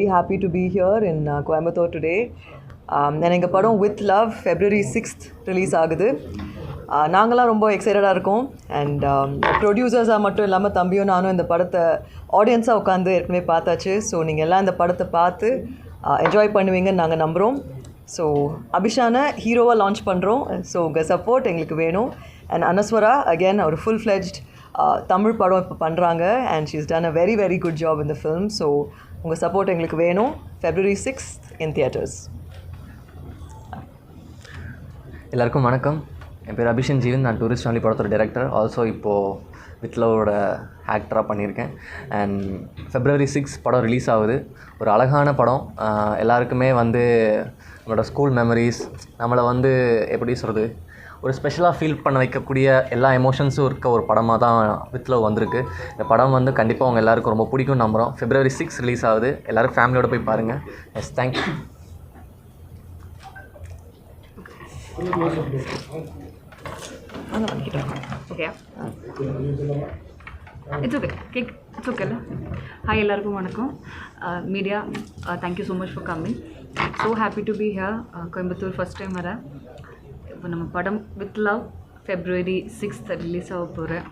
very happy to be here in Coimbatore today. And எங்கள் படம் with love February 6th release ஆகுது. நாங்களாம் ரொம்ப எக்ஸைட்டடாக இருக்கோம். அண்ட் ப்ரொடியூசர்ஸாக மட்டும் இல்லாமல் தம்பியும் நானும் இந்த படத்தை ஆடியன்ஸாக உட்காந்து ஏற்கனவே பார்த்தாச்சு. ஸோ நீங்கள் எல்லாம் இந்த படத்தை பார்த்து என்ஜாய் பண்ணுவீங்கன்னு நாங்கள் நம்புகிறோம். ஸோ அபிஷானை ஹீரோவாக லான்ச் பண்ணுறோம். ஸோ உங்கள் சப்போர்ட் எங்களுக்கு வேணும். அண்ட் அனஸ்வரா அகேன் ஒரு ஃபுல் ஃப்ளெஜ்ட் தமிழ் படம் இப்போ பண்ணுறாங்க. And she's done a very very good job in the film. So உங்கள் சப்போர்ட் எங்களுக்கு வேணும். February 6th in theatres. எல்லாருக்கும் வணக்கம். என் பேர் அபிஷன் ஜீவன். நான் டூரிஸ்ட் ஃபேமிலி படத்தோட டைரக்டர். ஆல்சோ இப்போது வித் லவோட ஆக்டராக பண்ணியிருக்கேன். அண்ட் February 6 படம் ரிலீஸ் ஆகுது. ஒரு அழகான படம். எல்லாருக்குமே வந்து நம்மளோட ஸ்கூல் மெமரிஸ், நம்மளை வந்து எப்படி சொல்கிறது, ஒரு ஸ்பெஷலாக ஃபீல் பண்ண வைக்கக்கூடிய எல்லா எமோஷன்ஸும் இருக்க ஒரு படமாக தான் வித் லவ் வந்திருக்கு. இந்த படம் வந்து கண்டிப்பாக அவங்க எல்லாருக்கும் ரொம்ப பிடிக்கும்னு நம்புகிறோம். February 6 ரிலீஸ் ஆகுது. எல்லோரும் ஃபேமிலியோடு போய் பாருங்கள். Yes, thank you. Okay, it's okay, cake it's ஓகேல. ஹாய், எல்லாருக்கும் வணக்கம். Media, thank you so much for coming. So happy to be here. Coimbatore first time வரேன். இப்போ நம்ம படம் with love February 6th release ஆக போகிறேன்.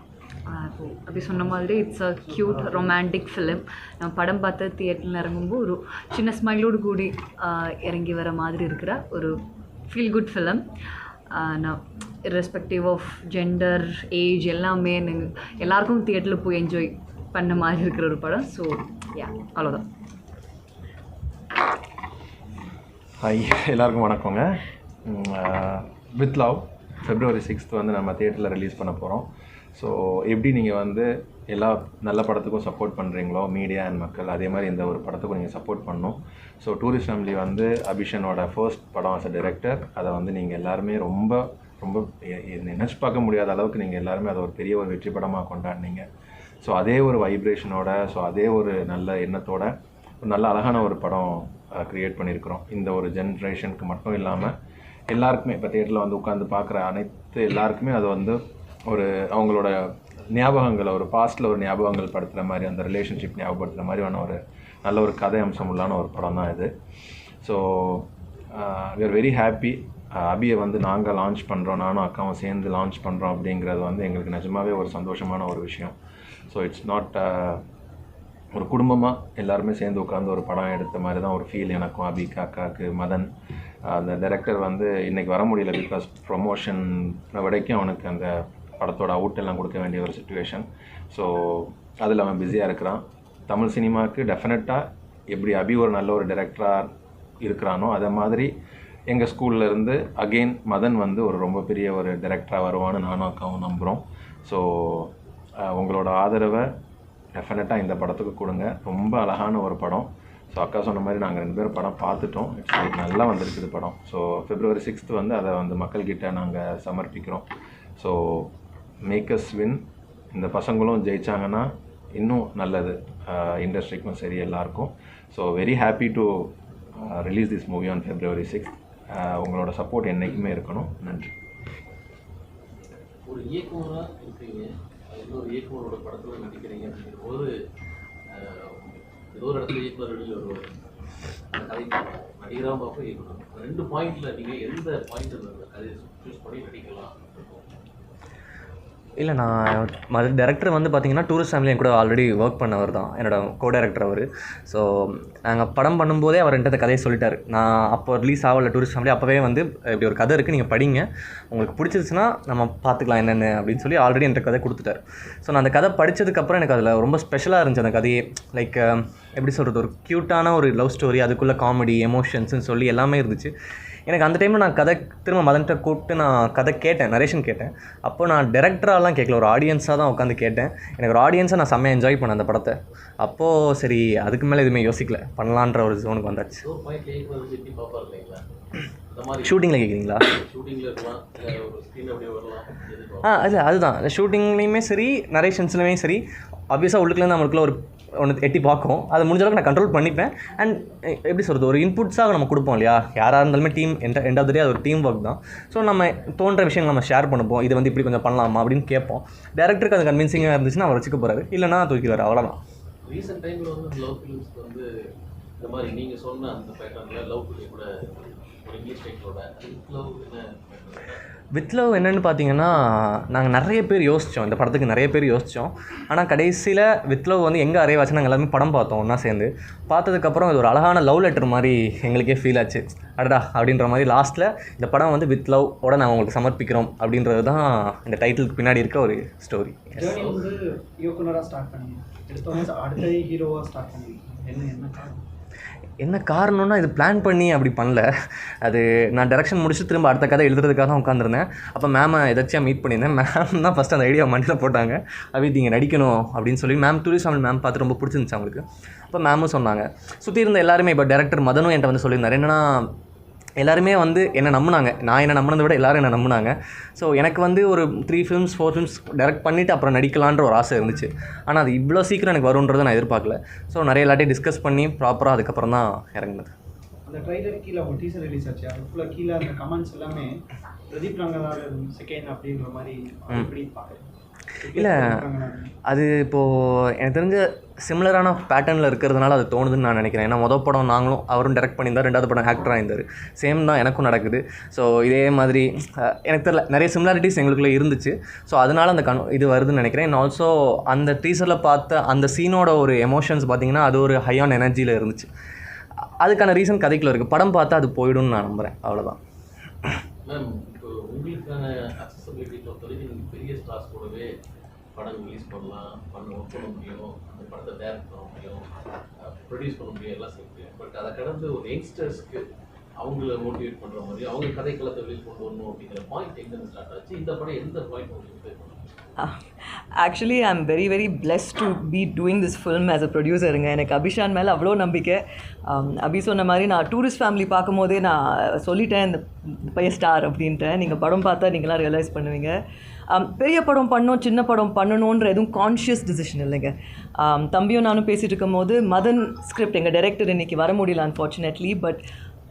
அப்படி சொன்ன மாதிரி it's a cute romantic film. நம்ம படம் பார்த்து தியேட்டரில் இறங்கும்போது ஒரு சின்ன ஸ்மைலோடு கூடி இறங்கி வர மாதிரி இருக்கிற ஒரு ஃபீல் குட் ஃபிலிம். நான் இர்ரெஸ்பெக்டிவ் ஆஃப் ஜெண்டர், ஏஜ் எல்லாமே எல்லாருக்கும் தியேட்டரில் போய் என்ஜாய் பண்ண மாதிரி இருக்கிற ஒரு படம். ஸோ யா, அவ்வளோதான். ஹாய், எல்லாருக்கும் வணக்கங்க. வித் லவ் February 6th வந்து நம்ம தியேட்டரில் ரிலீஸ் பண்ண போகிறோம். ஸோ எப்படி நீங்கள் வந்து எல்லா நல்ல படத்துக்கும் சப்போர்ட் பண்ணுறீங்களோ, மீடியா அண்ட் மக்கள், அதே மாதிரி இந்த ஒரு படத்துக்கும் நீங்கள் சப்போர்ட் பண்ணணும். ஸோ டூரிஸ்ட் ஃபேமிலி வந்து அபிஷனோட ஃபர்ஸ்ட் படம் ஆஸ் அ டைரக்டர். அதை வந்து நீங்கள் எல்லாருமே ரொம்ப ரொம்ப நினச்சி பார்க்க முடியாத அளவுக்கு நீங்கள் எல்லாருமே அதை ஒரு பெரிய ஒரு வெற்றி படமாக கொண்டாடினீங்க. ஸோ அதே ஒரு வைப்ரேஷனோட, ஸோ அதே ஒரு நல்ல எண்ணத்தோட ஒரு நல்ல அழகான ஒரு படம் க்ரியேட் பண்ணியிருக்கிறோம். இந்த ஒரு ஜென்ரேஷனுக்கு மட்டும் இல்லாமல் எல்லாருக்குமே, இப்போ தியேட்டரில் வந்து உட்காந்து பார்க்குற அனைத்து எல்லாருக்குமே அது வந்து ஒரு அவங்களோட ஞாபகங்களை, ஒரு பாஸ்ட்டில் ஒரு ஞாபகங்கள் படுத்துகிற மாதிரி, அந்த ரிலேஷன்ஷிப் ஞாபகப்படுத்துகிற மாதிரியான ஒரு நல்ல ஒரு கதை அம்சம் உள்ளான ஒரு படம் தான் இது. So we are very happy. அபியை வந்து நாங்கள் லான்ச் பண்ணுறோம், நானும் அக்காவும் சேர்ந்து லான்ச் பண்ணுறோம் அப்படிங்கிறது வந்து எங்களுக்கு நிஜமாகவே ஒரு சந்தோஷமான ஒரு விஷயம். ஸோ இட்ஸ் நாட் ஒரு குடும்பமாக எல்லாருமே சேர்ந்து உட்காந்து ஒரு படம் எடுத்த மாதிரி தான் ஒரு ஃபீல் எனக்கும், அபிக்கு, அக்காவுக்கு, மதன். அந்த டைரக்டர் வந்து இன்றைக்கி வர முடியல, பிகாஸ் ப்ரொமோஷன் வரைக்கும் அவனுக்கு அந்த படத்தோட அவுட்டெல்லாம் கொடுக்க வேண்டிய ஒரு சுச்சுவேஷன். ஸோ அதில் அவன் பிஸியாக இருக்கிறான். தமிழ் சினிமாவுக்கு டெஃபினட்டாக எப்படி அபி ஒரு நல்ல ஒரு டைரக்டராக இருக்கிறானோ, அதை மாதிரி எங்கள் ஸ்கூல்லேருந்து அகெயின் மதன் வந்து ஒரு ரொம்ப பெரிய ஒரு டைரக்டராக வருவான்னு நானும் அக்காவும் நம்புகிறோம். ஸோ உங்களோட ஆதரவை டெஃபினட்டாக இந்த படத்துக்கு கொடுங்க. ரொம்ப அழகான ஒரு படம். ஸோ அக்கா சொன்ன மாதிரி நாங்கள் 2 பேரும் படம் பார்த்துட்டோம். இட்ஸ் நல்லா வந்திருக்குது படம். ஸோ February 6th வந்து அதை வந்து மக்கள்கிட்ட நாங்கள் சமர்ப்பிக்கிறோம். So makers win. இந்த பசங்களும் ஜெயிச்சாங்கன்னா இன்னும் நல்லது இண்டஸ்ட்ரிக்கும் சரி, எல்லாருக்கும். So very happy to release this movie on February 6th. உங்களோட சப்போர்ட் என்றைக்குமே இருக்கணும். நன்றி. ஒரு இயக்குனராக இருக்கீங்க, இன்னொரு இயக்குனரோட படத்தில் நடிக்கிறீங்க அப்படிங்கும்போது ஏதோ ஒரு இடத்துல இயக்குனர் வெளியில் வருவார், கதை நடிகராக பார்ப்போம் இயக்குனர். 2 பாயிண்டில் நீங்கள் எந்த பாயிண்ட் அந்த கதையை சூஸ் பண்ணி நடிக்கலாம்? இல்லை, நான் டேரக்டர் வந்து பார்த்தீங்கன்னா டூரிஸ்ட் ஃபேமிலி என் கூட ஆல்ரெடி ஒர்க் பண்ணவர் தான், என்னோடய கோ டைரக்டர் அவர். ஸோ நாங்கள் படம் பண்ணும்போதே அவர் என்கிட்ட கதையை சொல்லிட்டார். நான் அப்போ ரிலீஸ் ஆகல டூரிஸ்ட் ஃபேமிலி, அப்போவே வந்து இப்படி ஒரு கதை இருக்குது, நீங்கள் படிங்க, உங்களுக்கு பிடிச்சிருச்சுன்னா நம்ம பார்த்துக்கலாம் என்னென்னு அப்படின்னு சொல்லி ஆல்ரெடி என்கிட்ட கதை கொடுத்துட்டார். ஸோ நான் அந்த கதை படித்ததுக்கப்புறம் எனக்கு அதில் ரொம்ப ஸ்பெஷலாக இருந்துச்சு அந்த கதையே. லைக் எப்படி சொல்கிறது, ஒரு க்யூட்டான ஒரு லவ் ஸ்டோரி, அதுக்குள்ளே காமெடி, எமோஷன்ஸ்னு சொல்லி எல்லாமே இருந்துச்சு. எனக்கு அந்த டைமில் நான் கதை திரும்ப மதன்கிட்ட கூப்பிட்டு நான் கதை கேட்டேன், நரேஷன் கேட்டேன். அப்போ நான் டேரக்டராலாம் கேட்கல, ஒரு ஆடியன்ஸாக தான் உட்காந்து கேட்டேன். எனக்கு ஒரு ஆடியன்ஸாக நான் செம்மையாக என்ஜாய் பண்ணேன் அந்த படத்தை. அப்போது சரி, அதுக்கு மேலே எதுவுமே யோசிக்கல, பண்ணலான்ற ஒரு ஜோனுக்கு வந்தாச்சு. ஷூட்டிங்கில் கேட்குறீங்களா? அதுதான் ஷூட்டிங்லேயுமே சரி, நரேஷன்ஸ்லையுமே சரி, ஆப்வியஸாக உள்ளுக்குலேருந்து நம்மளுக்குள்ள ஒரு ஒன்று எட்டி பார்க்கும். அதை முடிஞ்ச அளவுக்கு நான் கண்ட்ரோல் பண்ணிப்பேன். அண்ட் எப்படி சொல்கிறது, ஒரு இன்புட்ஸாக நம்ம கொடுப்போம் இல்லையா, யாராக இருந்தாலுமே டீம் எண்ட் ஆஃப் த டே அது ஒரு டீம் ஒர்க் தான். ஸோ நம்ம தோன்ற விஷயங்கள் நம்ம ஷேர் பண்ணுவோம், இது வந்து இப்படி கொஞ்சம் பண்ணலாமா அப்படின்னு கேட்போம். டேரக்டருக்கு அது கன்வின்சிங்காக இருந்துச்சுன்னா அவர் வச்சுக்க போகிறாரு, இல்லைனா தூக்கிடுவார், அவ்வளோதான். ரீசெண்ட் டைமில் வந்து லவ் ஃபிலிம்ஸ்க்கு வந்து இந்த மாதிரி நீங்கள் சொன்ன அந்த பேட்டர்னில் லவ் டுடே கூட ஒரு இங்கிலீஷ் டைட்டிலோட லவ் என்ன வித் லவ் என்னென்னு பார்த்தீங்கன்னா நாங்கள் நிறைய பேர் யோசித்தோம், இந்த படத்துக்கு நிறைய பேர் யோசித்தோம். ஆனால் கடைசியில் வித் லவ் வந்து எங்கே அரைவ் ஆச்சு நாங்கள் எல்லாருமே படம் பார்த்தோம் ஒன்றா சேர்ந்து. பார்த்ததுக்கப்புறம் இது ஒரு அழகான லவ் லெட்டர் மாதிரி எங்களுக்கே ஃபீல் ஆச்சு. அடடா அப்படின்ற மாதிரி லாஸ்ட்டில் இந்த படம் வந்து வித் லவ் ஓட நாங்கள் உங்களுக்கு சமர்ப்பிக்கிறோம் அப்படின்றது தான் இந்த டைட்டிலுக்கு பின்னாடி இருக்க ஒரு ஸ்டோரி. ஜேர்னி வந்து இயக்குனராக ஸ்டார்ட் பண்ணி எடுத்தோன்னே அடுத்த ஹீரோவாக ஸ்டார்ட் பண்ணி என்ன காரணம்? என்ன காரணம்னா இது பிளான் பண்ணி அப்படி பண்ணல. அது நான் டைரக்ஷன் முடிச்சு திரும்ப அடுத்த கதை எழுதுறதுக்காக தான் உட்காந்துருந்தேன். அப்போ மேமை எதாச்சியாக மீட் பண்ணியிருந்தேன். மேம் தான் ஃபஸ்ட்டு அந்த ஐடியா மண்டியில் போட்டாங்க. அவித் இங்கே நடிக்கணும் அப்படின்னு சொல்லி. மேம் டூரிஸ்ட் ஃபேமிலி மேம் பார்த்து ரொம்ப பிடிச்சிருந்துச்சு அவங்களுக்கு. அப்போ மேமும் சொன்னாங்க. சுற்றி இருந்த எல்லாருமே இப்போ டேரக்டர் மதனும் என்கிட்ட வந்து சொல்லியிருந்தார். என்னென்னா எல்லாருமே வந்து என்னை நம்பினாங்க. நான் என்ன நம்பினதை விட எல்லோரும் என்னை நம்பினாங்க. ஸோ எனக்கு வந்து ஒரு 3 ஃபிலிம்ஸ் 4 ஃபிலிம்ஸ் டைரக்ட் பண்ணிவிட்டு அப்புறம் நடிக்கலான்ற ஒரு ஆசை இருந்துச்சு. ஆனால் அது இவ்வளோ சீக்கிரம் எனக்கு வருன்றதை நான் எதிர்பார்க்கல. ஸோ நிறைய எல்லாத்தையும் டிஸ்கஸ் பண்ணி ப்ராப்பராக அதுக்கப்புறம் தான் இறங்கினது. அந்த ட்ரைலர் கீழே அவங்க டீசர் ரிலீஸ் ஆச்சு, அது ஃபுல்லாக கீழே அந்த கமெண்ட்ஸ் எல்லாமே பிரதீப் ரங்கநாதன் செகண்ட் அப்படின்ற மாதிரி எப்படி பார்க்குறேன்? இல்லை அது இப்போது எனக்கு தெரிஞ்ச சிமிலரான பேட்டர்னில் இருக்கிறதுனால அது தோணுதுன்னு நான் நினைக்கிறேன். ஏன்னா மொதல் படம் நாங்களும் அவரும் டைரக்ட் பண்ணியிருந்தார், 2வது படம் ஆக்டராக இருந்தார். சேம் தான் எனக்கும் நடக்குது. ஸோ இதே மாதிரி எனக்கு தெரியல நிறைய சிமிலாரிட்டிஸ் எங்களுக்குள்ளே இருந்துச்சு. ஸோ அதனால் அந்த இது வருதுன்னு நினைக்கிறேன். அண்ட் ஆல்சோ அந்த டீசரில் பார்த்த அந்த சீனோட ஒரு எமோஷன்ஸ் பார்த்திங்கன்னா அது ஒரு ஹை ஆன் எனர்ஜியில் இருந்துச்சு. அதுக்கான ரீசன் கதைக்குள்ள இருக்குது. படம் பார்த்தா அது போயிடும்னு நான் நம்புகிறேன். அவ்வளோதான். மேம், இப்போ உங்களுக்கான அக்சசபிலிட்டி பொறுத்தவரைக்கும் நீங்கள் பெரிய ஸ்டார்ஸ் கூடவே படம் ரிலீஸ் பண்ணலாம், ஒர்க் பண்ண முடியும், அந்த படத்தை டேரக்ட் பண்ண முடியும், ப்ரொடியூஸ் பண்ண முடியும், எல்லாம் செய்ய முடியும். பட் அதை கடந்து ஒரு யங்ஸ்டர்ஸ்க்கு அவங்கள மோட்டிவேட் பண்ணுற மாதிரி அவங்க கதைக்களத்தை வெளியில் கொண்டு வரணும் அப்படிங்கிற பாயிண்ட் எங்கேருந்து ஸ்டார்ட் ஆச்சு? இந்த படம் எந்த பாயிண்ட் உங்களுக்கு இன்ஸ்பைர் பண்ணும்? Actually I am very very blessed to be doing this film as a ப்ரொடியூசருங்க. எனக்கு அபிஷான் மேலே அவ்வளோ நம்பிக்கை. அபி சொன்ன மாதிரி நான் டூரிஸ்ட் ஃபேமிலி பார்க்கும்போதே நான் சொல்லிட்டேன் இந்த பையன் ஸ்டார் அப்படின்ட்டு. நீங்கள் படம் பார்த்தா நீங்களாம் ரியலைஸ் பண்ணுவீங்க. பெரிய படம் பண்ணணும் சின்ன படம் பண்ணணுன்ற எதுவும் கான்ஷியஸ் டிசிஷன் இல்லைங்க. தம்பியும் நானும் பேசிகிட்டு இருக்கும் போது மதன் ஸ்கிரிப்ட் எங்கள் டைரக்டர் இன்றைக்கி வர முடியல அன்ஃபார்ச்சுனேட்லி, பட்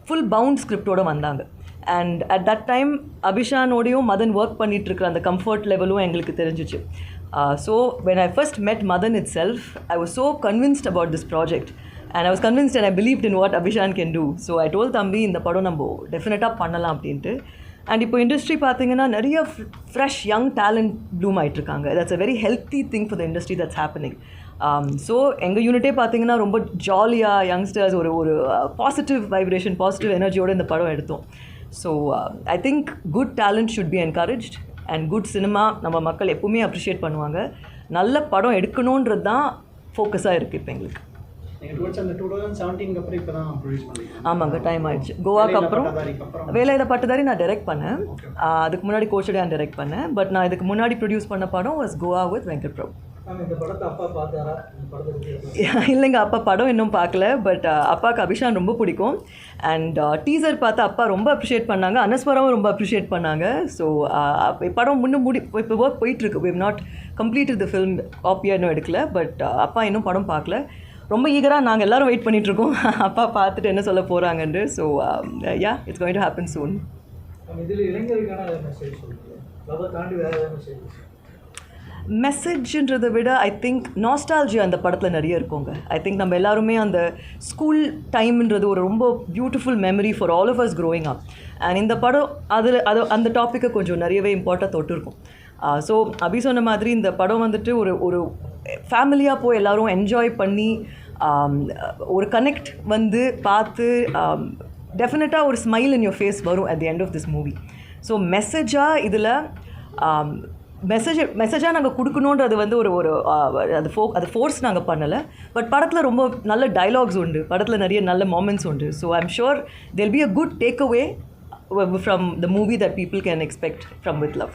ஃபுல் பவுண்ட் ஸ்கிரிப்டோடு வந்தாங்க. அண்ட் அட் தட் டைம் அபிஷானோடையும் மதன் ஒர்க் பண்ணிகிட்ருக்கிற அந்த கம்ஃபர்ட் லெவலும் எங்களுக்கு தெரிஞ்சிச்சு. So when I first met Madhan itself I was so convinced about this project and I was convinced and I believed in what Abishan can do. So I told தம்பி இந்த படம் நம்ம டெஃபினட்டாக பண்ணலாம் அப்படின்ட்டு. அண்ட் இப்போ இண்டஸ்ட்ரி பார்த்தீங்கன்னா நிறைய ஃப்ரெஷ் யங் டேலண்ட் ப்ளூம் ஆகிட்ருக்காங்க. That's a very healthy thing for the industry that's happening. So எங்கள் யூனிட்டே பார்த்தீங்கன்னா ரொம்ப ஜாலியாக யங்ஸ்டர்ஸ் ஒரு ஒரு பாசிட்டிவ் வைப்ரேஷன் பாசிட்டிவ் எனர்ஜியோடு இந்த படம் எடுத்தோம். So I think good talent should be encouraged and good cinema நம்ம மக்கள் எப்பவுமே அப்ரிஷியேட் பண்ணுவாங்க. நல்ல படம் எடுக்கணுன்றது தான் ஃபோக்கஸாக இருக்குது இப்போ எங்களுக்கு. அந்த 2017 அப்புறம் இப்போ தான் ப்ரொடியூஸ் பண்ணிருக்கீங்க? ஆமாங்க, டைம் ஆயிடுச்சு. கோவாக்கு அப்புறம் வேலையில பட்டதாரி நான் டைரக்ட் பண்ணேன். அதுக்கு முன்னாடி கோச்சடையான் டைரக்ட் பண்ணேன். பட் நான் இதுக்கு முன்னாடி ப்ரொடியூஸ் பண்ண படம் வாஸ் கோவா வித் வெங்கட் பிரபு. இந்த படத்தை அப்பா பார்த்தாரா? இல்லைங்க, அப்பா படம் இன்னும் பார்க்கல. பட் அப்பாவுக்கு அபிஷான் ரொம்ப பிடிக்கும். அண்ட் டீசர் பார்த்து அப்பா ரொம்ப அப்ரிஷியேட் பண்ணாங்க. அனஸ்வராவும் ரொம்ப அப்ரிஷியேட் பண்ணாங்க. ஸோ படம் இன்னும் இப்போ ஒர்க் போயிட்டுருக்கு. We have not completed the film, காப்பியாக இன்னும் எடுக்கல. பட் அப்பா இன்னும் படம் பார்க்கல. ரொம்ப ஈகராக நாங்கள் எல்லோரும் வெயிட் பண்ணிகிட்ருக்கோம் அப்பா பார்த்துட்டு என்ன சொல்ல போகிறாங்கன்னு. So yeah, it's going to happen soon. இதில் இளைஞருக்கான மெசேஜ் சொல்லுங்கள், அதை தாண்டி வேறு ஏதாவது மெசேஜ்? மெசேஜ்ன்றதை விட ஐ திங்க் நாஸ்டாலஜியா அந்த படத்தில் நிறைய இருக்குங்க. ஐ திங்க் நம்ம எல்லாருமே அந்த ஸ்கூல் டைம்ன்றது ஒரு ரொம்ப beautiful memory for all of us growing up. And இந்த படம் அந்த டாப்பிக்கை கொஞ்சம் நிறையவே இம்பார்ட்டாக தொட்டிருக்கும். ஸோ அபி சொன்ன மாதிரி இந்த படம் வந்துட்டு ஒரு ஒரு ஃபேமிலியாக போய் எல்லோரும் என்ஜாய் பண்ணி ஒரு கனெக்ட் வந்து பார்த்து டெஃபினட்டாக ஒரு ஸ்மைல் இன் யோர் ஃபேஸ் வரும் at the end of this movie. So மெசேஜாக இதில் மெசேஜாக நாங்கள் கொடுக்கணுன்றது வந்து ஒரு ஒரு அது ஃபோர்ஸ் நாங்கள் பண்ணலை. பட் படத்தில் ரொம்ப நல்ல டைலாக்ஸ் உண்டு, படத்தில் நிறைய நல்ல மொமெண்ட்ஸ் உண்டு. So I am sure there be a good take away from the movie that people can expect from With Love.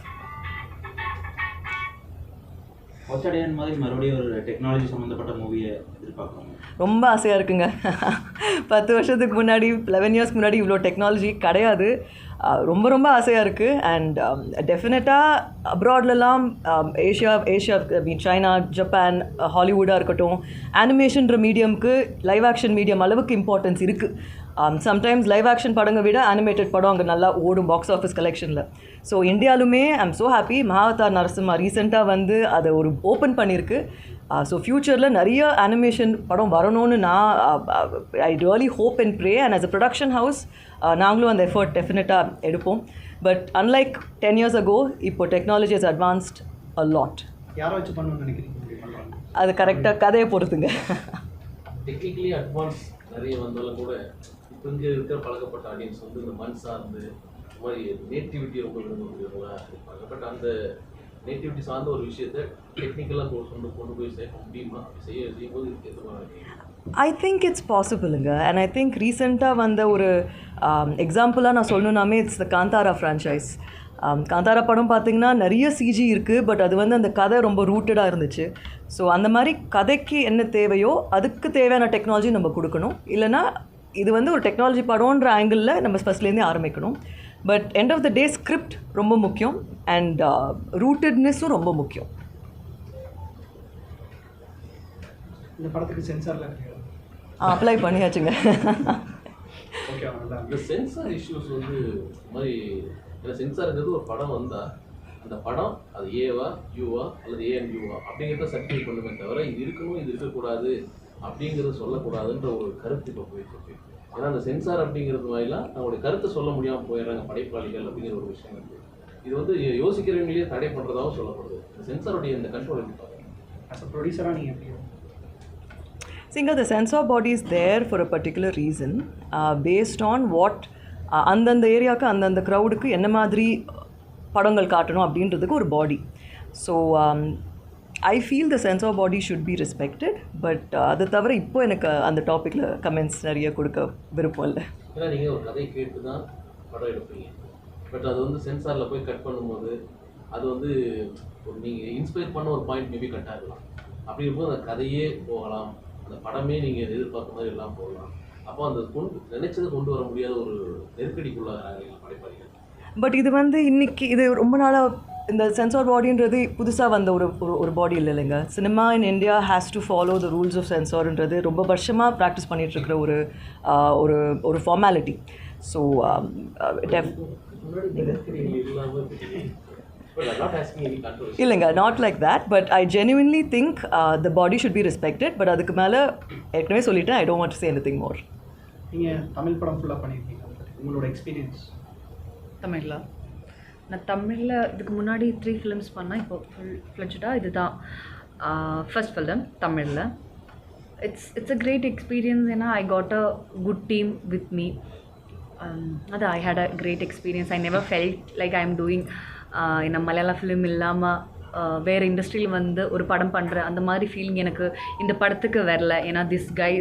Kochadaiiyaan மாதிரி மறுபடியும் ஒரு டெக்னாலஜி சம்மந்தப்பட்ட மூவியை எதிர்பார்க்குறாங்க. ரொம்ப ஆசையாக இருக்குங்க. 10 வருஷத்துக்கு முன்னாடி 11 இயர்ஸ்க்கு முன்னாடி இவ்வளோ டெக்னாலஜி கிடையாது. ரொம்ப ரொம்ப ஆசையாக இருக்குது. அண்ட் டெஃபினட்டாக அப்ராட்லலாம் ஏஷியா மீன் சைனா, ஜப்பான், ஹாலிவுட்டாக இருக்கட்டும், அனிமேஷன்ற மீடியமுக்கு லைவ் ஆக்ஷன் மீடியம் அளவுக்கு இம்பார்ட்டன்ஸ் இருக்குது. சம்டைம்ஸ் லைவ் ஆக்ஷன் படங்களை விட அனிமேட்டட் படம் அங்கே நல்லா ஓடும் பாக்ஸ் ஆஃபீஸ் கலெக்ஷனில். ஸோ இந்தியாலுமே I am so happy Mahavatar Narsimha ரீசெண்டாக வந்து அதை ஒரு ஓப்பன் பண்ணியிருக்கு. ஸோ ஃப்யூச்சரில் நிறைய அனிமேஷன் படம் வரணும்னு நான் I really hope and pray and as a production house நாங்களும் அந்த எஃபர்ட் டெஃபினட்டாக எடுப்போம். பட் அன்லைக் 10 years ago இப்போ technology is advanced a lot. யாரை வச்சு பண்ணணும்னு நினைக்கிறீங்க இப்படி பண்ணுறாங்க? அது கரெக்டாக கதையை பொறுத்துங்க. டெக்னிக்கலி அட்வான்ஸ் நிறைய வந்தாலும் கூட இப்போ இங்கே இருக்கிற பழக்கப்பட்ட ஆடியன்ஸ் வந்து இந்த மண் சார்ந்து இந்த மாதிரி நேட்டிவிட்டி ரொம்ப விரும்பக்கூடியவங்களா இருப்பாங்க. பட் அந்த நேட்டிவிட்டி சார்ந்த ஒரு விஷயத்தை டெக்னிக்கலாக கொண்டு போய் சேர்க்க முடியுமா? செய்யும்போது இதுக்கு எந்த மாதிரி ஐ திங்க் இட்ஸ் பாசிபிளுங்க. அண்ட் ஐ திங்க் ரீசெண்டாக வந்த ஒரு எக்ஸாம்பிளாக நான் சொல்லணுன்னாமே it's the Kantara franchise. Kantara படம் பார்த்திங்கன்னா நிறைய சிஜி இருக்குது, பட் அது வந்து அந்த கதை ரொம்ப ரூட்டடாக இருந்துச்சு. ஸோ அந்த மாதிரி கதைக்கு என்ன தேவையோ அதுக்கு தேவையான டெக்னாலஜி நம்ம கொடுக்கணும். இல்லைனா இது வந்து ஒரு டெக்னாலஜி படம்ன்ற ஆங்கிளில் நம்ம ஃபஸ்ட்லேருந்தே ஆரம்பிக்கணும். But end of the day script ரொம்ப முக்கியம் அண்ட் ரூட்டட்னஸும் ரொம்ப முக்கியம். இந்த படத்துக்கு சென்சாரில் அப்ளை பண்ணியாச்சுங்க. ஓகே, நல்லா இந்த சென்சார் இஷ்யூஸ் வந்து இந்த மாதிரி சென்சார்ங்கிறது ஒரு படம் வந்தால் அந்த படம் அது ஏவா யூவா அல்லது ஏஎன்யூவா அப்படிங்கிறத சர்டிஃபை பண்ணுமே தவிர இது இருக்கணும் இது இருக்கக்கூடாது அப்படிங்கிறத சொல்லக்கூடாதுன்ற ஒரு கருத்து இப்போ போயிட்டு. ஏன்னா அந்த சென்சார் அப்படிங்கிறது வாயிலாக அவங்களுடைய கருத்தை சொல்ல முடியாமல் போயிடுறாங்க படைப்பாளிகள் அப்படிங்கிற ஒரு விஷயம் இருக்குது. இது வந்து யோசிக்கிறவங்களே தடை பண்ணுறதாகவும் சொல்லப்படுது. இந்த சென்சாருடைய இந்த கண்ட்ரோல் எப்படி பார்க்குறீங்க? ஆஸ் அ ப்ரொடியூசராக நீங்கள் எப்படி? The sensor body is there for a particular reason, based on what அந்தந்த ஏரியாவுக்கு அந்தந்த க்ரௌடுக்கு என்ன மாதிரி படங்கள் காட்டணும் அப்படின்றதுக்கு ஒரு body. So I feel the censor body should be respected. But அதை தவிர இப்போ எனக்கு அந்த டாப்பிக்கில் கமெண்ட்ஸ் நிறைய கொடுக்க விருப்பம் இல்லை. ஏன்னா நீங்கள் ஒரு கதை கேட்டு தான் படம் எடுப்பீங்க. பட் அது வந்து சென்சாரில் போய் கட் பண்ணும்போது அது வந்து ஒரு நீங்கள் இன்ஸ்பயர் பண்ண ஒரு பாயிண்ட் மேபி கட் ஆகலாம். அப்படி இருக்கும்போது அந்த கதையே போகலாம், அந்த படமே நீங்கள் எதிர்பார்த்த மாதிரி எல்லாம் போகலாம். அப்போ அந்த நினைச்சதை கொண்டு வர முடியாத ஒரு நெருக்கடிக்குள்ளாகிறாங்க படைப்பாளிகள். பட் இது வந்து இன்னைக்கு இது ரொம்ப நாளாக இந்த சென்சார் பாடின்றது புதுசாக வந்த ஒரு பாடி இல்லைங்க. Cinema in India has to follow the rules of சென்சார்ன்றது ரொம்ப வருஷமாக ப்ராக்டிஸ் பண்ணிகிட்ருக்கிற ஒரு ஃபார்மாலிட்டி. ஸோ இல்லைங்க, not like that. But I genuinely think the body should be respected. பட் அதுக்கு மேலே ஏற்கனவே சொல்லிட்டேன், I don't want to say anything more. நீங்கள் தமிழ் படம் ஃபுல்லாக பண்ணியிருக்கீங்க, உங்களோட எக்ஸ்பீரியன்ஸ்? தமிழில் நான் தமிழில் இதுக்கு முன்னாடி 3 ஃபிலிம்ஸ் பண்ணேன். இப்போ ஃப்ளெட்ஜாக இதுதான் ஃபர்ஸ்ட் ஃபிலிம் தமிழில். It's a great experience. ஏன்னா I got a good team with me. அது I had a great experience. I never felt like I am doing என்ன மலையாள ஃபிலிம் இல்லாமல் வேறு இண்டஸ்ட்ரியில் வந்து ஒரு படம் பண்ணுற அந்த மாதிரி ஃபீலிங் எனக்கு இந்த படத்துக்கு வரல. ஏன்னா this guy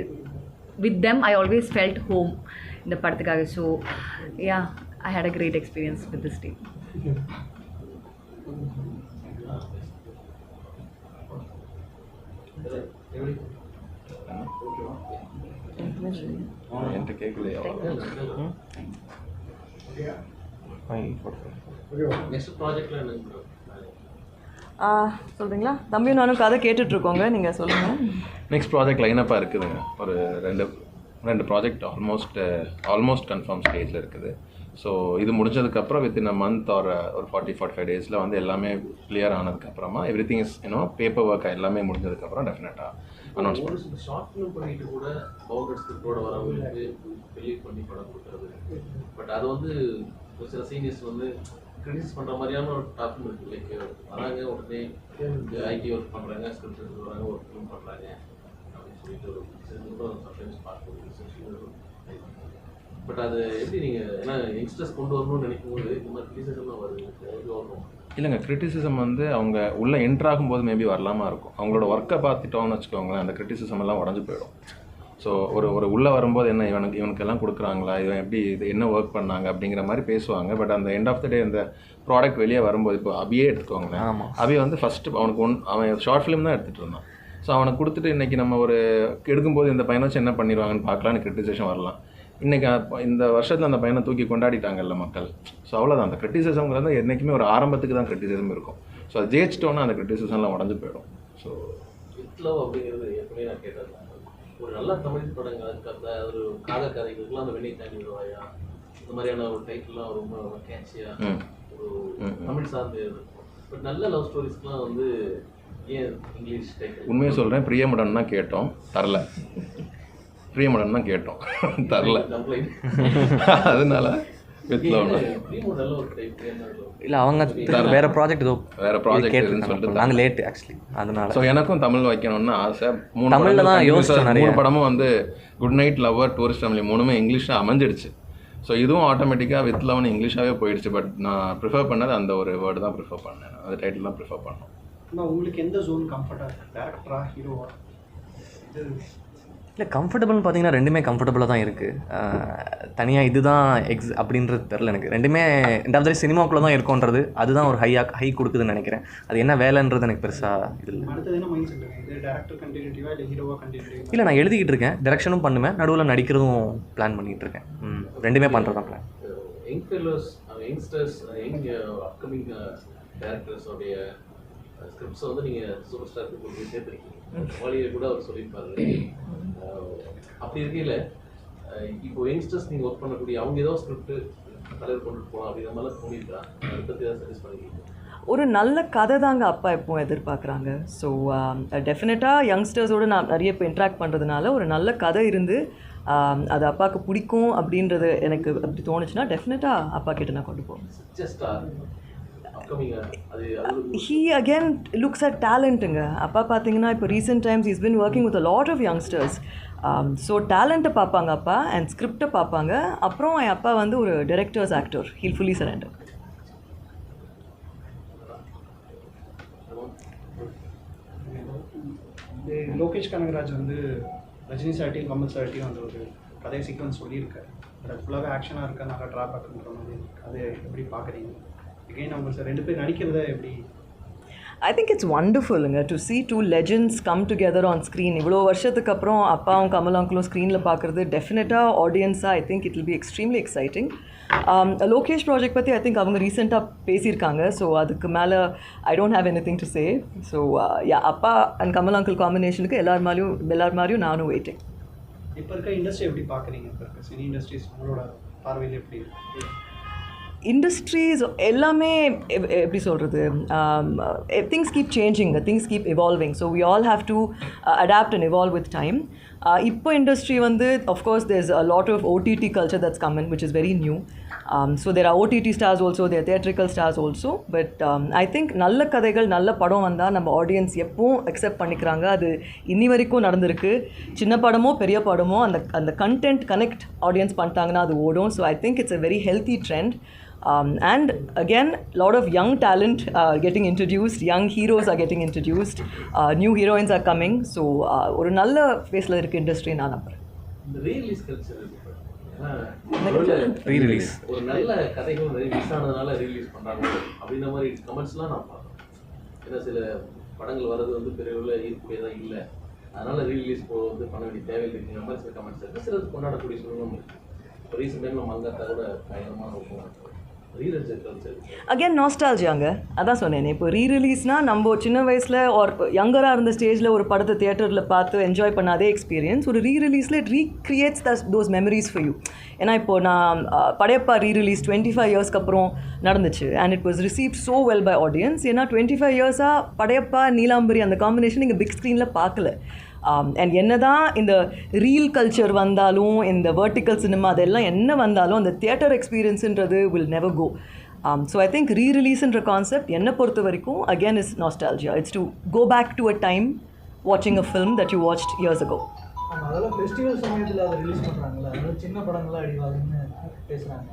with them I always felt home இந்த படத்துக்காக. So yeah, I had a great experience with this team. என்கிட்ட கேட்கலையா? நெக்ஸ்ட் ப்ராஜெக்டில் என்ன சொல்கிறீங்களா? தம்பியும் நானும் கதை கேட்டுட்ருக்கோங்க, நீங்கள் சொல்லுங்கள். நெக்ஸ்ட் ப்ராஜெக்ட் லைனப்பாக இருக்குதுங்க. ஒரு ரெண்டு ப்ராஜெக்ட் ஆல்மோஸ்ட் கன்ஃபார்ம் ஸ்டேஜில் இருக்குது. ஸோ இது முடிஞ்சதுக்கப்புறம் வித்தின் அ மந்த் ஒரு 40-45 டேஸில் வந்து எல்லாமே கிளியர் ஆனதுக்கப்புறமா எவ்ரிதிங் இஸ் பேப்பர் ஒர்க் எல்லாமே முடிஞ்சதுக்கப்புறம் டெஃபினட்டாக அனௌன்ஸ் பண்ணுவோம். ஷார்ட் ஃபிலிம் பண்ணிட்டு கூட பவுண்டர் ஸ்கிரிப்டோட வரவங்களுக்கு ரிலீவ் பண்ணி படம் கொடுக்குறது. பட் அது வந்து சில சீனியர்ஸ் வந்து கிரிட்டிசைஸ் பண்ணுற மாதிரியான ஒரு டாப்பிக் இருக்குது. லைக் வராங்க உடனே ஐடி ஒர்க் பண்ணுறாங்க, ஸ்கிரிப்ட் வராங்க, ஒரு ஃபிலிம் பண்ணுறாங்க அப்படின்னு சொல்லிட்டு ஒரு சம்டைம்ஸ் பார்க்கணும். பட் அது எப்படி நீங்கள் ஏன்னா யங்ஸ்டர்ஸ் கொண்டு வரணும்னு நினைக்கும் போது இந்த மாதிரி கிரிட்டிசிசம்லாம் வருது, வரணும் இல்லைங்க. கிரிட்டிசிசம் வந்து அவங்க உள்ளே என்ட்ராகும்போது மேபி வரலாமா இருக்கும். அவங்களோட ஒர்க்கை பார்த்துட்டோம்னு வச்சுக்கோங்களேன், அந்த கிரிட்டிசிசம் எல்லாம் உடஞ்சி போயிடும். ஸோ ஒரு உள்ளே வரும்போது என்ன இவனுக்கெல்லாம் கொடுக்குறாங்களா, இவன் எப்படி இது என்ன ஒர்க் பண்ணாங்க அப்படிங்கிற மாதிரி பேசுவாங்க. பட் அந்த எண்ட் ஆஃப் த டே அந்த ப்ராடக்ட் வெளியே வரும்போது, இப்போ அபியே எடுத்துக்கோங்களேன். அபி வந்து ஃபஸ்ட்டு அவனுக்கு அவன் ஷார்ட் ஃபிலிம் தான் எடுத்துகிட்டு இருந்தான். ஸோ அவனை கொடுத்துட்டு இன்றைக்கி நம்ம ஒரு எடுக்கும்போது இந்த பையனை வச்சு என்ன பண்ணிடுவாங்கன்னு பார்க்கலான்னு கிரிட்டிசேஷன் வரலாம். இன்றைக்கி இந்த வருஷத்தில் அந்த பையனை தூக்கி கொண்டாடிட்டாங்கல்ல மக்கள். ஸோ அவ்வளோதான். அந்த கிரிட்டிசிசம்ங்கிறது என்றைக்குமே ஒரு ஆரம்பத்துக்கு தான் கிரிட்டிசிசம் இருக்கும். ஸோ அது ஜெயிச்சிட்டோன்னா அந்த கிரிட்டிசிசம்லாம் உடஞ்சி போயிடும். ஸோ வித் லவ் அப்படிங்கிறது ஏற்கனவே நான் கேட்டது. ஒரு நல்ல தமிழ் படங்கள் கதை, ஒரு காதல் கதைகளுக்குலாம் அந்த வெண்ணி தாண்டி விடுவாயா இந்த மாதிரியான ஒரு டைட்டில்லாம் ரொம்ப கேட்சியாக ஒரு தமிழ் சார்ந்து இருக்கும். பட் நல்ல லவ் ஸ்டோரிஸ்க்குலாம் வந்து ஏன் இங்கிலீஷ் டைட்டில்? உண்மையை சொல்கிறேன், பிரியமுடன் தான் கேட்டோம், தரல. பிரியமுடன் தான் கேட்டோம், தரல. கம்ப்ளைண்ட் அதனால வித் லவ். நல்ல ஒரு டைட்டில். இல்லை அவங்க வேறு ப்ராஜெக்ட் ஏதோ வேறு ப்ராஜெக்ட் இருக்குன்னு சொல்லிட்டு நாங்கள் லேட்டு ஆக்சுவலி அதனால. ஸோ எனக்கும் தமிழ் வைக்கணும்னு ஆசை. தமிழில் தான் யோசிச்சோம் நிறைய. 3 படமும் வந்து good night, lover, tourist family 3மே இங்கிலீஷில் அமைஞ்சிடுச்சு. ஸோ இதுவும் ஆட்டோமேட்டிக்காக வித் லவ்னு இங்கிலீஷாகவே போயிடுச்சு. பட் நான் ப்ரிஃபர் பண்ணது அந்த ஒரு வேர்டு தான் ப்ரிஃபர் பண்ணேன், அந்த டைட்டில் தான் ப்ரிஃபர் பண்ணோம். ஆனால் உங்களுக்கு எந்த ஜோன் கம்ஃபர்ட்டாக இருக்குது, டேரக்டரா ஹீரோவா? இது இல்லை கம்ஃபர்டபுள்னு பார்த்தீங்கன்னா ரெண்டுமே கம்ஃபர்டபுளாக தான் இருக்குது. தனியாக இதுதான் அப்படின்றது தெரில எனக்கு. ரெண்டுமே ரெண்டாவது சினிமாக்குள்ளே தான் இருக்கோன்றது அதுதான் ஒரு ஹை கொடுக்குதுன்னு நினைக்கிறேன். அது என்ன வேலைன்றது எனக்கு பெருசாக இது இல்லை. அடுத்தது என்ன மைண்ட் செட் இருக்குது, இது டேரக்டர் கண்டினியூட்டிவா இல்லை ஹீரோவா கண்டினியூட்டிவா? இல்லை நான் எழுதிக்கிட்டு இருக்கேன், டைரக்ஷனும் பண்ணுவேன், நடுவில் நடிக்கிறதும் பிளான் பண்ணிகிட்டு இருக்கேன். ரெண்டுமே பண்ணுறது தான் plan. Young fellows, youngsters, young upcoming டேரக்டர்ஸோடைய ஸ்கிரிப்ட்ஸை வந்து நீங்கள் சூப்பர் ஸ்டாருக்கு கொண்டு சேர்த்துருக்கீங்க. வாலியை கூட அவர் சொல்லியிருப்பாரு. அப்படி இருக்கையில் இப்போ யங்ஸ்டர்ஸ் நீங்கள் ஒர்க் பண்ணக்கூடிய அவங்க ஏதோ ஸ்கிரிப்ட் தலைவர் கொண்டுட்டு போகலாம் அப்படிங்கிற மாதிரிலாம் தோணியிருக்கா? அதை பற்றி ஏதாவது சஜஸ்ட் பண்ணிக்கிறீங்க? ஒரு நல்ல கதை தாங்க அப்பா எப்பவும் எதிர்பார்க்குறாங்க. ஸோ டெஃபினட்டாக யங்ஸ்டர்ஸோடு நான் நிறைய இப்போ இன்ட்ராக்ட் பண்ணுறதுனால ஒரு நல்ல கதை இருந்து அது அப்பாவுக்கு பிடிக்கும் அப்படின்றது எனக்கு அப்படி தோணுச்சுன்னா டெஃபினட்டாக அப்பா கிட்ட நான் கொண்டு போவேன். He again looks at talentuங்க. அப்பா பார்த்தீங்கன்னா இப்போ recent times is been working with a lot of youngsters. So டேலண்ட்டை பார்ப்பாங்க அப்பா அண்ட் ஸ்கிரிப்டை பார்ப்பாங்க. அப்புறம் என் அப்பா வந்து ஒரு directors actor, he'll fully surrender. Lokesh Kanagaraj வந்து ரஜினி சார்ட்டையும் கமல் சார்ட்டையும் அந்த ஒரு கதை சீக்வன்ஸ் சொல்லியிருக்காரு. அது ஃபுல்லாகவே ஆக்ஷனாக இருக்கா, நல்லா ட்ராபேக்குன்ற மாதிரி. அதை எப்படி பார்க்குறீங்க? அகெயின் அவங்க சார் 2 பேர் நடிக்கிறத எப்படி? I think it's wonderful to see 2 legends come together on screen. இவ்வளோ வருஷத்துக்கு அப்புறம் அப்பாவும் கமல் அங்கிளும் ஸ்க்ரீனில் பார்க்குறது டெஃபினட்டாக ஆடியன்ஸாக I think it will be extremely exciting. Lokesh project பற்றி ஐ திங்க் அவங்க ரீசெண்டாக பேசியிருக்காங்க. ஸோ அதுக்கு மேலே I don't have anything to say. So அப்பா அண்ட் கமல் அங்கிள் காம்பினேஷனுக்கு எல்லார் மாதிரியும் நானும் வெயிட்டிங். இப்போ இருக்க இண்டஸ்ட்ரி எப்படி பார்க்குறீங்க? இப்போ இருக்க சினி இண்டஸ்ட்ரீஸ் உங்களோட பார்வையில் எப்படி இருக்கு? இண்டஸ்ட்ரீஸ் எல்லாமே எப்படி சொல்கிறது, things keep changing, things keep evolving. So we all have to adapt and evolve with time. இப்போ இண்டஸ்ட்ரி வந்து of course there's a lot of OTT culture that's come in which is very new. So there are OTT stars also, there are theatrical stars also. But I think நல்ல கதைகள் நல்ல படம் வந்தால் நம்ம audience எப்பவும் accept பண்ணிக்கிறாங்க. அது இன்னி வரைக்கும் நடந்திருக்கு. சின்ன படமோ பெரிய படமோ அந்த கண்டென்ட் கனெக்ட் ஆடியன்ஸ் பண்ணிட்டாங்கன்னா அது ஓடும். So I think it's a very healthy trend. And again, a lot of young talent are getting introduced, young heroes are getting introduced, new heroines are coming. So ஒரு நல்ல ஃபேஸில் இருக்க industry நான் நம்புகிறேன். இந்த ரீரிலீஸ் கல்ச்சர் இருக்கு. Rerelease ஒரு நல்ல கதைகள் ரிலீஸ் ஆனதுனால ரீரிலீஸ் பண்ணுறாங்க அப்படின்ற மாதிரி கமெண்ட்ஸ்லாம் நான் பார்க்குறேன். ஏன்னா சில படங்கள் வர்றது வந்து பெரிய ஈர்க்கக்கூடியதாக இல்லை, அதனால் ரீரிலீஸ் வந்து பண்ண வேண்டிய தேவையில் இருக்குங்கிற மாதிரி சில கமெண்ட்ஸ் இருக்குது. சிலது கொண்டாடக்கூடிய சூழ்நிலை இருக்குது. இப்போ ரீசெண்ட் டைம் நம்ம மங்காத்தா கூட பயங்கரமாக இருக்கும். அகேன் நாஸ்டால்ஜியாங்க, அதான் சொன்னேன். இப்போ ரீரிலீஸ்னால் நம்ம சின்ன வயசில் ஒரு யங்கராக இருந்த ஸ்டேஜில் ஒரு படத்தை தியேட்டரில் பார்த்து என்ஜாய் பண்ண அதே எக்ஸ்பீரியன்ஸ் ஒரு ரீரிலீஸில் it recreates those memories for you. ஏன்னா இப்போது நான் படையப்பா ரீரிலீஸ் 25 இயர்ஸ்க்கு அப்புறம் நடந்துச்சு and it was received so well by audience. ஏன்னா 25 இயர்ஸாக படையப்பா நீலாம்பரி அந்த காம்பினேஷன் நீங்கள் பிக் ஸ்க்ரீனில் பார்க்கல. அண்ட் என்ன தான் இந்த ரீல் கல்ச்சர் வந்தாலும் இந்த வெர்டிக்கல் சினிமா அதெல்லாம் என்ன வந்தாலும் அந்த தியேட்டர் எக்ஸ்பீரியன்ஸுன்றது will never go. So I think ரீரிலீஸ்ன்ற கான்செப்ட் என்னை பொறுத்த வரைக்கும் again is nostalgia. It's to go back to a time வாட்சிங் a film that you watched years ago. அதெல்லாம் ஃபெஸ்டிவல் சமயத்தில் அதை ரிலீஸ் பண்ணுறாங்களா, அதாவது சின்ன படங்களாக அடிவாதுன்னு பேசுகிறாங்க.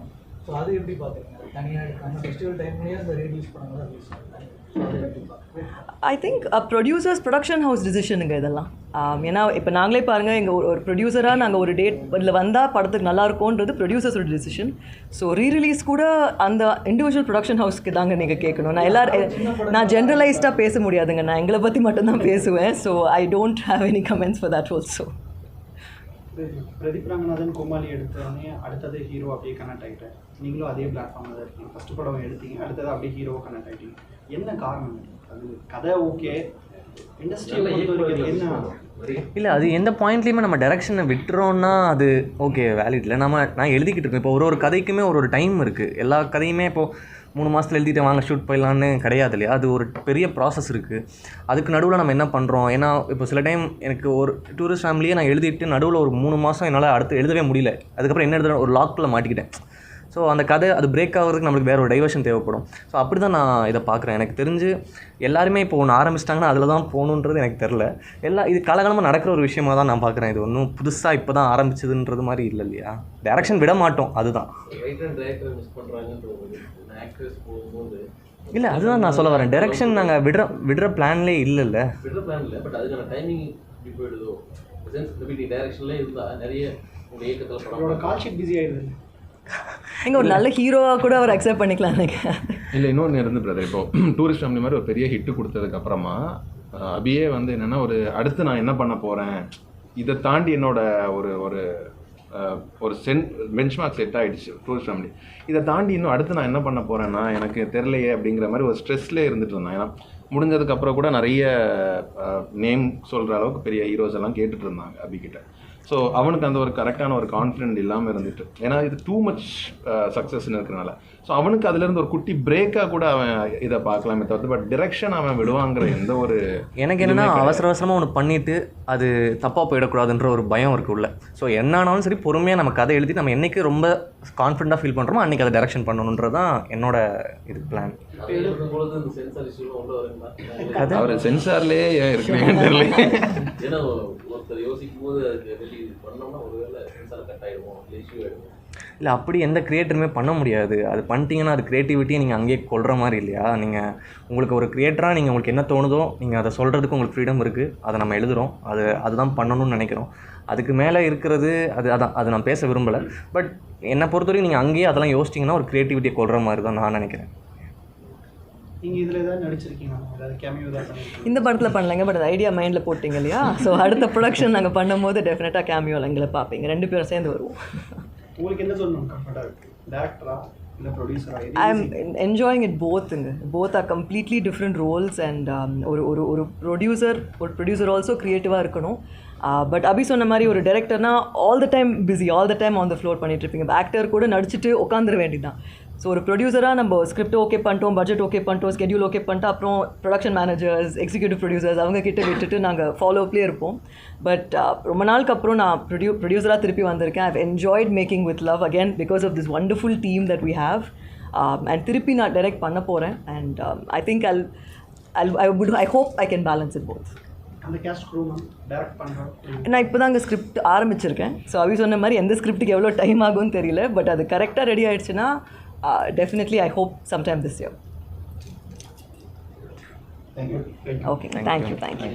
ஸோ அது எப்படி பார்க்குறீங்க? தனியாக எடுக்காமல் ஃபெஸ்டிவல் டைம்லேயே அந்த ரிலீஸ் படங்களாக ரிலீஸ் பண்ணுறாங்க. I think producers production house டிசிஷனுங்க இதெல்லாம். ஏன்னா இப்போ நாங்களே பாருங்கள், எங்கள் ஒரு ப்ரொடியூசராக நாங்கள் ஒரு டேட் இதில் வந்தால் படத்துக்கு நல்லா இருக்கும்ன்றது ப்ரொடியூசர்ஸோட டிசிஷன். ஸோ ரீரிலீஸ் கூட அந்த இண்டிவிஜுவல் ப்ரொடக்ஷன் ஹவுஸ்க்கு தாங்க நீங்கள் கேட்கணும். நான் ஜென்ரலைஸ்டாக பேச முடியாதுங்க, நான் எங்களை பற்றி மட்டும்தான் பேசுவேன். So I don't have any comments for that also. Pradeep Ranganathan Comali எடுத்தோடனே அடுத்தது ஹீரோ அப்படியே கனெக்ட் ஆகிட்டேன். நீங்களும் அதே பிளாட்ஃபார்மில் தான் இருக்கீங்க. ஃபஸ்ட்டு படம் எடுத்தீங்க, அடுத்தது அப்படியே ஹீரோ கனெக்ட் ஆகிட்டீங்க. என்ன காரணம்? அது கதை ஓகே, இண்டஸ்ட்ரியை என்ன இல்லை அது எந்த பாயிண்ட்லேயுமே நம்ம டைரக்ஷனை விட்டுறோன்னா அது ஓகே வேலிட் இல்லை. நான் எழுதிக்கிட்டு இருக்கேன். இப்போ ஒரு கதைக்குமே ஒரு டைம் இருக்குது. எல்லா கதையுமே இப்போது 3 மாதத்தில் எழுதிட்டு வாங்க ஷூட் போயிடலான்னு கிடையாது இல்லையா. அது ஒரு பெரிய ப்ராசஸ் இருக்குது. அதுக்கு நடுவில் நம்ம என்ன பண்ணுறோம், ஏன்னா இப்போ சில டைம் எனக்கு ஒரு டூரிஸ்ட் ஃபேமிலியே நான் எழுதிட்டு நடுவில் ஒரு 3 மாதம் என்னால் அடுத்து எழுதவே முடியல. அதுக்கப்புறம் என்ன எழுதுறேன், ஒரு லாக்குள்ளே மாட்டிக்கிட்டேன். ஸோ அந்த கதை அது பிரேக் ஆகிறதுக்கு நம்மளுக்கு வேறு ஒரு டைவர்ஷன் தேவைப்படும். ஸோ அப்படி தான் நான் இதை பார்க்குறேன். எனக்கு தெரிஞ்சு எல்லாருமே இப்போ ஒன்று ஆரம்பிச்சிட்டாங்கன்னா அதில் தான் போகணுன்றது எனக்கு தெரில. இது காலகாலமாக நடக்கிற ஒரு விஷயமாக தான் நான் பார்க்குறேன். இது ஒன்றும் புதுசாக இப்போ தான் ஆரம்பிச்சதுன்றது மாதிரி இல்லை இல்லையா. டைரக்ஷன் விட மாட்டோம், அதுதான். ரைட்டர் அண்ட் டைரக்டர் மிஸ் பண்ணுறாங்கன்றது ஆக்டர்ஸ் போகும்போது இல்லை, அதுதான் நான் சொல்ல வரேன். டைரக்ஷன் நாங்கள் விடுற பிளான்லேயே இல்லைல்ல. விடுற பிளான் இல்லை, பட் அதுக்கான டைமிங் இப்படி போயிடுதோ. சென்ஸ் டைரக்ஷன்லேயே இருந்தால் நிறைய உங்கள் இயக்கத்தில் அவரோட கால் ஷீட் பிஸி ஆகிடுது. எங்கள் ஒரு நல்ல ஹீரோவாக கூட அவர் அக்செப்ட் பண்ணிக்கலாம் எனக்கு. இல்லை, இன்னொன்று இருந்து பிரதர், இப்போ டூரிஸ்ட் ஃபேமிலி மாதிரி ஒரு பெரிய ஹிட்டு கொடுத்ததுக்கப்புறமா அபியே வந்து என்னென்னா ஒரு அடுத்து நான் என்ன பண்ண போகிறேன், இதை தாண்டி என்னோட ஒரு ஒரு ஒரு பெஞ்ச்மார்க் செட் ஆகிடுச்சு டூரிஸ்ட் ஃபேமிலி. இதை தாண்டி இன்னும் அடுத்து நான் என்ன பண்ண போகிறேன்னா எனக்கு தெரிலையே அப்படிங்கிற மாதிரி ஒரு ஸ்ட்ரெஸ்லேயே இருந்துட்டு இருந்தேன். ஏன்னா முடிஞ்சதுக்கப்புறம் கூட நிறைய நேம் சொல்கிற அளவுக்கு பெரிய ஹீரோஸ் எல்லாம் கேட்டுட்டு இருந்தாங்க அபிகிட்ட. ஸோ அவனுக்கு அந்த ஒரு கரெக்டான ஒரு கான்ஃபிடென்ட் இல்லாமல் இருந்துட்டு, ஏன்னா இது டூ மச் சக்ஸஸ்ன்னு இருக்கிறனால. ஸோ அவனுக்கு அதுலேருந்து ஒரு குட்டி பிரேக்காக கூட அவன் இதை பார்க்கலாமே தவிர்த்து, பட் டிரெக்ஷன் அவன் விடுவாங்கிற எந்த ஒரு எனக்கு என்னென்னா அவசரமாக ஒன்று பண்ணிவிட்டு அது தப்பாக போயிடக்கூடாதுன்ற ஒரு பயம் இருக்குது உள்ள. ஸோ என்னானாலும் சரி பொறுமையாக நம்ம கதை எழுதி நம்ம என்றைக்கு ரொம்ப கான்ஃபிடண்ட்டாக ஃபீல் பண்ணுறோமோ அன்றைக்கி அதை டைரக்ஷன் பண்ணணுன்றது தான் என்னோட இது பிளான். எழுதும்போது இந்த சென்சார் இஷ்யூலாம் உள்ள வருங்களா? அவர் சென்சார்லேயே ஏன் இருக்கிறீங்கன்னு தெரியல. ஏன்னா ஒருத்தர் யோசிக்கும் போது அதுக்கு வெளியே பண்ணோம்னா ஒருவேளை சென்சார் கட் ஆகிடுவோம், இல்லை இஷ்யூ ஆகிடுவோம். இல்லை, அப்படி எந்த கிரியேட்டருமே பண்ண முடியாது. அது பண்ணிட்டீங்கன்னா அது க்ரியேட்டிவிட்டியை நீங்கள் அங்கேயே கொள்கிற மாதிரி இல்லையா. நீங்கள் உங்களுக்கு ஒரு கிரியேட்டராக நீங்கள் உங்களுக்கு என்ன தோணுதோ நீங்கள் அதை சொல்கிறதுக்கு உங்களுக்கு ஃப்ரீடம் இருக்குது. அதை நம்ம எழுதுகிறோம், அதுதான் பண்ணணும்னு நினைக்கிறோம். அதுக்கு மேலே இருக்கிறது அது நான் பேச விரும்பலை. பட் என்னை பொறுத்தவரைக்கும் நீங்கள் அங்கேயே அதெல்லாம் யோசிச்சிங்கன்னா ஒரு க்ரியேட்டிவிட்டியை கொள்கிற மாதிரி தான் நான் நினைக்கிறேன். நீங்கள் இதில் ஏதாவது நடிச்சிருக்கீங்க, அதாவது கேமியோ தான் பண்ணிருக்கீங்க? இந்த படத்தில் பண்ணலைங்க, பட் அது ஐடியா மைண்டில் போட்டிங்க இல்லையா. ஸோ அடுத்த ப்ரொடக்ஷன் நாங்கள் பண்ணும்போது டெஃபினட்டாக கேமியோவில் எங்களை பார்ப்பீங்க. 2 பேரும் சேர்ந்து வருவோம். உங்களுக்கு என்ன சொல்லணும் கம்ஃபர்ட்டாக இருக்குது, டேரக்டரா இல்லை ப்ரொடியூசரா? ஐ எம் என்ஜாயிங் இட் போத்துங்க. Both are completely different roles. And ஒரு ப்ரொடியூசர் ஆல்சோ க்ரியேட்டிவாக இருக்கணும். பட் அபி சொன்ன மாதிரி ஒரு டைரக்டர்னா all the time busy, all the time on the floor பண்ணிகிட்ருப்பீங்க. ஆக்டர் கூட நடிச்சுட்டு உட்காந்துட வேண்டியதான். ஸோ ஒரு ப்ரொடியூசராக நம்ம ஸ்கிரிப்ட் ஓகே பண்ணிட்டோம், பட்ஜெட் ஓகே பண்ணிட்டோம், ஸ்கெடியூல் ஓகே பண்ணிட்டு அப்புறம் ப்ரொடக்ஷன் மேனேஜர்ஸ், எக்ஸிக்யூட்டிவ் ப்ரொடியூசர்ஸ் அவங்கக்கிட்ட விட்டுட்டு நாங்கள் ஃபாலோப்லேயே இருப்போம். பட் ரொம்ப நாளுக்கு அப்புறம் நான் ப்ரொடியூசராக திருப்பி வந்திருக்கேன். I've enjoyed making With Love again because of this wonderful team that we have. And திருப்பி நான் டைரக்ட் பண்ண போகிறேன். And I think I hope I can balance it both. அந்த கேஸ்ட் க்ரூ மேம் டைரக்ட் பண்ணுறோம். நான் இப்போ தான் அங்கே ஸ்கிரிப்ட் ஆரம்பிச்சிருக்கேன். ஸோ அபி சொன்ன மாதிரி எந்த ஸ்கிரிப்ட்டுக்கு எவ்வளோ டைம் ஆகும்னு தெரியல. பட் அது கரெக்டாக ரெடி ஆகிடுச்சுன்னா definitely I hope sometime this year. Thank you. Okay, thank you.